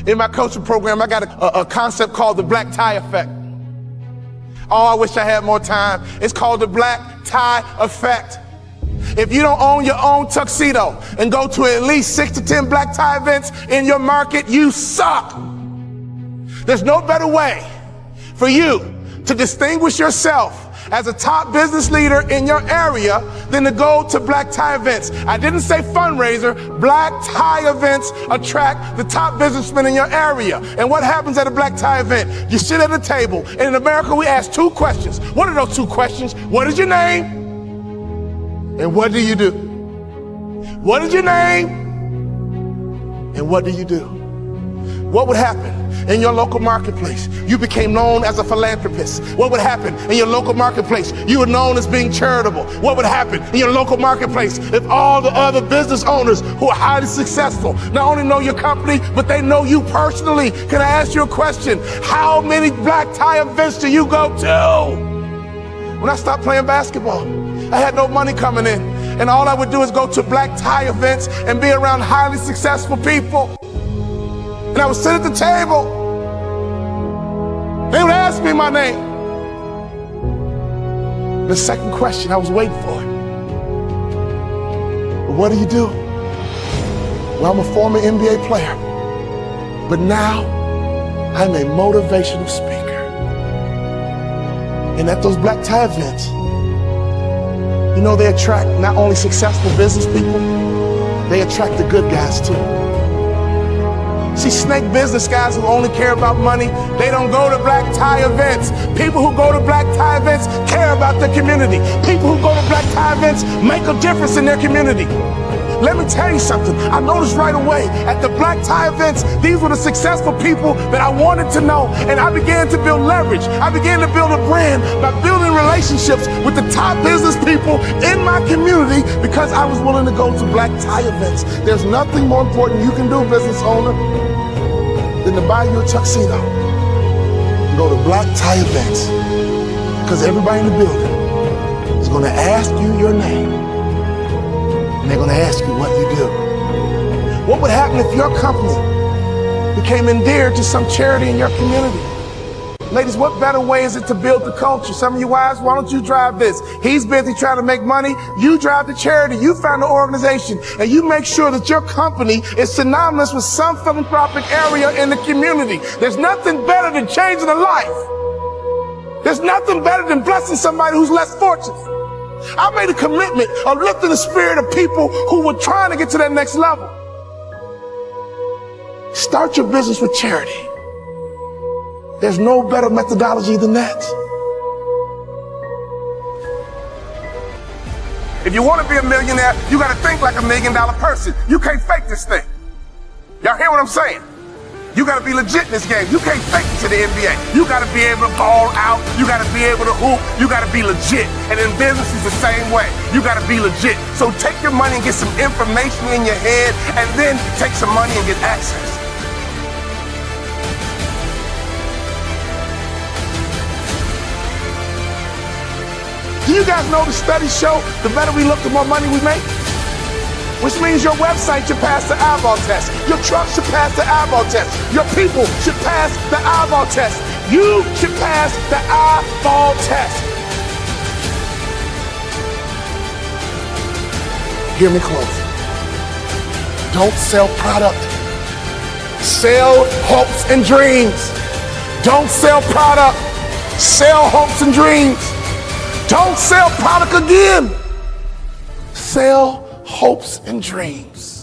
In my coaching program, I got a concept called the black tie effect. Oh, I wish I had more time. It's called the black tie effect. If you don't own your own tuxedo and go to at least 6 to 10 black tie events in your market, you suck. There's no better way for you to distinguish yourself as a top business leader in your area than to go to black tie events. I didn't say fundraiser. Black tie events attract the top businessmen in your area. And what happens at a black tie event? You sit at a table, and in America we ask 2 questions. What are those 2 questions? What is your name? And what do you do? What is your name? And what do you do? What would happen in your local marketplace? You became known as a philanthropist. What would happen in your local marketplace? You were known as being charitable. What would happen in your local marketplace if all the other business owners who are highly successful not only know your company, but they know you personally? Can I ask you a question? How many black tie events do you go to? When I stopped playing basketball, I had no money coming in, and all I would do is go to black tie events and be around highly successful people. And I would sit at the table. They would ask me my name. The second question, I was waiting for it. What do you do? Well, I'm a former NBA player, but now I'm a motivational speaker. And at those black tie events, you know, they attract not only successful business people, they attract the good guys too. See, snake business guys who only care about money, they don't go to black tie events. People who go to black tie events care about their community. People who go to black tie events make a difference in their community. Let me tell you something. I noticed right away at the black tie events, these were the successful people that I wanted to know. And I began to build leverage. I began to build a brand by building relationships with the top business people in my community because I was willing to go to black tie events. There's nothing more important you can do, business owner, than to buy you a tuxedo and go to black tie events, because everybody in the building is going to ask you your name. And they're going to ask you what you do. What would happen if your company became endeared to some charity in your community? Ladies, what better way is it to build the culture? Some of you wives, why don't you drive this? He's busy trying to make money. You drive the charity. You find an organization, and you make sure that your company is synonymous with some philanthropic area in the community. There's nothing better than changing a life. There's nothing better than blessing somebody who's less fortunate. I made a commitment of lifting the spirit of people who were trying to get to that next level. Start your business with charity. There's no better methodology than that. If you want to be a millionaire, you got to think like $1 million person. You can't fake this thing. Y'all hear what I'm saying? You got to be legit in this game. You can't fake it to the NBA. You got to be able to ball out. You got to be able to hoop. You got to be legit. And in business, it's the same way. You got to be legit. So take your money and get some information in your head, and then take some money and get access. Do you guys know the studies show the better we look, the more money we make? Which means your website should pass the eyeball test. Your truck should pass the eyeball test. Your people should pass the eyeball test. You should pass the eyeball test. Hear me close. Don't sell product. Sell hopes and dreams. Don't sell product. Sell hopes and dreams. Don't sell product again. Sell hopes and dreams.